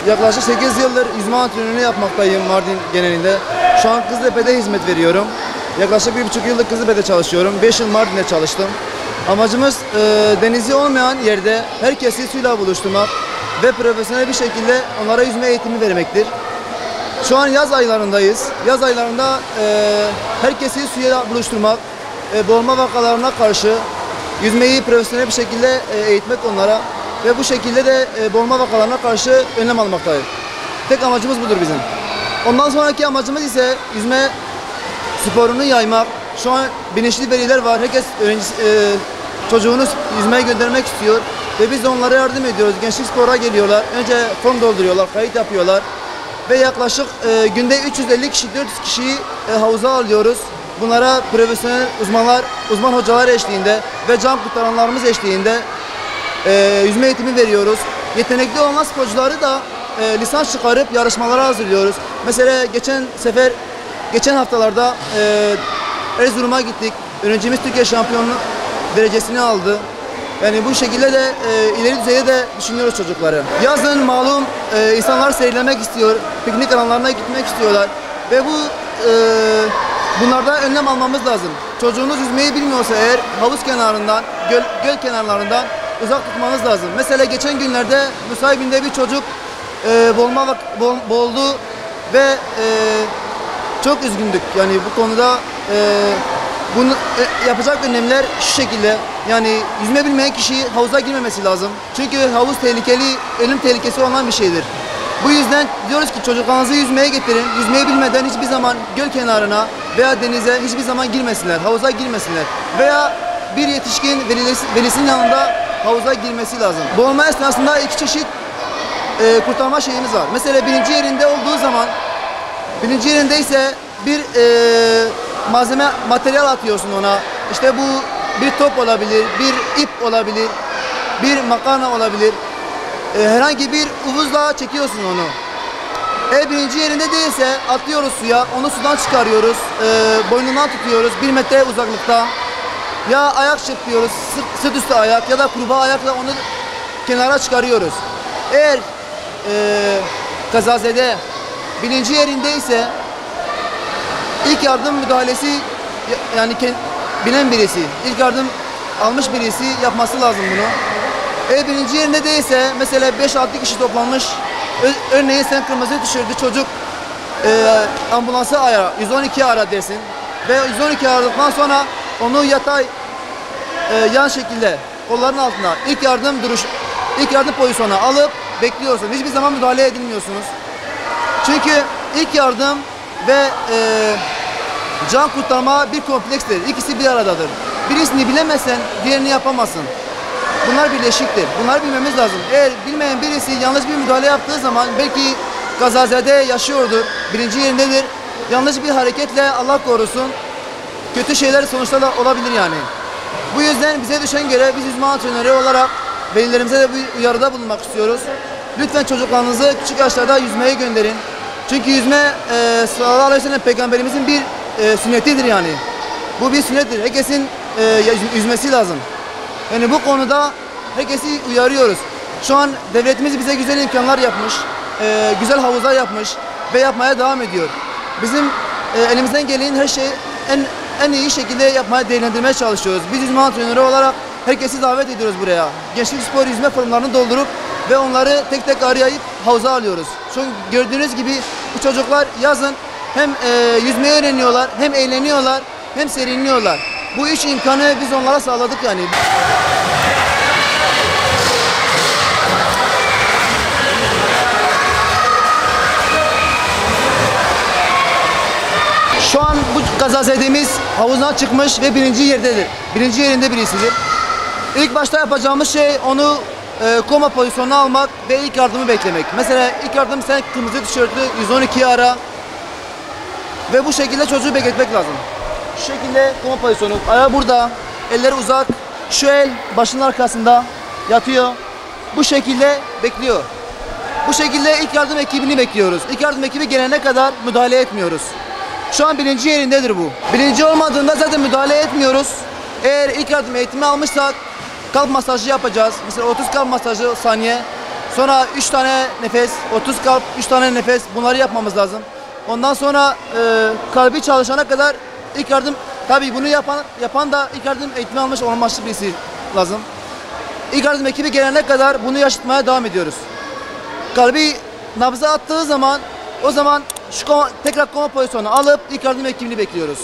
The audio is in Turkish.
Yaklaşık 8 yıldır yüzme antrenörlüğü yapmaktayım Mardin genelinde. Şu an Kızıltepe'de hizmet veriyorum. Yaklaşık 1,5 yıldır Kızıltepe'de çalışıyorum. 5 yıl Mardin'de çalıştım. Amacımız denizi olmayan yerde herkesi suyla buluşturmak ve profesyonel bir şekilde onlara yüzme eğitimi vermektir. Şu an yaz aylarındayız. Yaz aylarında herkesi suya buluşturmak, boğulma vakalarına karşı yüzmeyi profesyonel bir şekilde eğitmek onlara ve bu şekilde de boğulma vakalarına karşı önlem almaktayız. Tek amacımız budur bizim. Ondan sonraki amacımız ise yüzme sporunu yaymak. Şu an bilinçli veliler var. Herkes çocuğunu yüzmeye göndermek istiyor ve biz de onlara yardım ediyoruz. Gençlik spora geliyorlar. Önce form dolduruyorlar, kayıt yapıyorlar ve yaklaşık günde 350 kişi, 400 kişiyi havuza alıyoruz. Bunlara profesyonel uzman hocalar eşliğinde ve can kurtaranlarımız eşliğinde yüzme eğitimi veriyoruz. Yetenekli olan sporcuları da lisans çıkarıp yarışmalara hazırlıyoruz. Mesela geçen haftalarda Erzurum'a gittik. Öğrencimiz Türkiye şampiyonu derecesini aldı. Yani bu şekilde de ileri düzeyde de düşünüyoruz çocukları. Yazın malum insanlar seyirlemek istiyor, piknik alanlarına gitmek istiyorlar ve bunlarda önlem almamız lazım. Çocuğunuz yüzmeyi bilmiyorsa eğer havuz kenarından, göl kenarlarından uzak tutmanız lazım. Mesela geçen günlerde Nusaybin'de bir çocuk boğuldu ve çok üzgündük. Yani bu konuda bunu yapacak önlemler şu şekilde. Yani yüzme bilmeyen kişi havuza girmemesi lazım. Çünkü havuz tehlikeli, ölüm tehlikesi olan bir şeydir. Bu yüzden diyoruz ki çocuklarınızı yüzmeye getirin. Yüzmeyi bilmeden hiçbir zaman göl kenarına veya denize hiçbir zaman girmesinler. Havuza girmesinler. Veya bir yetişkin velisinin yanında havuza girmesi lazım. Boğulma esnasında iki çeşit kurtarma şeyimiz var. Mesela birinci yerinde olduğu zaman, birinci yerindeyse bir materyal atıyorsun ona. İşte bu bir top olabilir, bir ip olabilir, bir makarna olabilir. Herhangi bir uvuzla çekiyorsun onu. Birinci yerinde değilse atlıyoruz suya, onu sudan çıkarıyoruz, boynundan tutuyoruz 1 metre uzaklıkta. Ya ayak çırpıyoruz, sırt üstü ayak ya da kurbağa ayakla onu kenara çıkarıyoruz. Eğer kazazede birinci yerindeyse ilk yardım müdahalesi yani bilen birisi, ilk yardım almış birisi yapması lazım bunu. Birinci yerinde değilse mesela 5-6 kişi toplanmış. Örneğin sen kırmızı tişörtlü çocuk ambulansı ara, 112 ara dersin. Ve 112 aradıktan sonra onu yatay yan şekilde kolların altına ilk yardım pozisyonuna alıp bekliyorsun. Hiçbir zaman müdahale edilmiyorsunuz. Çünkü ilk yardım ve can kurtarma bir komplekstir. İkisi bir aradadır. Birisini bilemezsen diğerini yapamazsın. Bunlar birleşiktir. Bunları bilmemiz lazım. Eğer bilmeyen birisi yanlış bir müdahale yaptığı zaman belki kazazede yaşıyordur. Birinci yerindedir. Yanlış bir hareketle Allah korusun kötü şeyler sonuçta da olabilir yani. Bu yüzden bize düşen görev biz yüzme antrenörü olarak velilerimize de bir uyarıda bulunmak istiyoruz. Lütfen çocuklarınızı küçük yaşlarda yüzmeye gönderin. Çünkü yüzme sallallahu aleyhi ve sellem peygamberimizin bir sünnetidir yani. Bu bir sünnettir. Herkesin yüzmesi lazım. Yani bu konuda herkesi uyarıyoruz. Şu an devletimiz bize güzel imkanlar yapmış, güzel havuzlar yapmış ve yapmaya devam ediyor. Bizim elimizden gelen her şeyi en iyi şekilde yapmaya, değerlendirmeye çalışıyoruz. Biz yüzme antrenörü olarak herkesi davet ediyoruz buraya. Gençlik spor yüzme formlarını doldurup ve onları tek tek arayıp havuza alıyoruz. Şu an gördüğünüz gibi bu çocuklar yazın hem yüzmeyi öğreniyorlar, hem eğleniyorlar, hem serinliyorlar. Bu üç imkanı biz onlara sağladık yani. Şu an bu kazazedemiz havuzdan çıkmış ve birinci yerdedir. Birinci yerinde birisidir. İlk başta yapacağımız şey onu koma pozisyonuna almak ve ilk yardımı beklemek. Mesela ilk yardım sen kırmızı tişörtlü 112'yi ara ve bu şekilde çocuğu bekletmek lazım. Şu şekilde koma pozisyonu. Ayağı burada, elleri uzak. Şu el başının arkasında yatıyor. Bu şekilde bekliyor. Bu şekilde ilk yardım ekibini bekliyoruz. İlk yardım ekibi gelene kadar müdahale etmiyoruz. Şu an birinci yerindedir bu. Birinci olmadığında zaten müdahale etmiyoruz. Eğer ilk yardım eğitimi almışsak kalp masajı yapacağız. Mesela 30 kalp masajı saniye. Sonra 3 tane nefes, 30 kalp, 3 tane nefes, bunları yapmamız lazım. Ondan sonra kalbi çalışana kadar ilk yardım, tabii bunu yapan da ilk yardım eğitimi almış olması birisi lazım. İlk yardım ekibi gelene kadar bunu yaşatmaya devam ediyoruz. Kalbi nabza attığı zaman, o zaman tekrar koma pozisyonuna alıp ilk yardım ekibini bekliyoruz.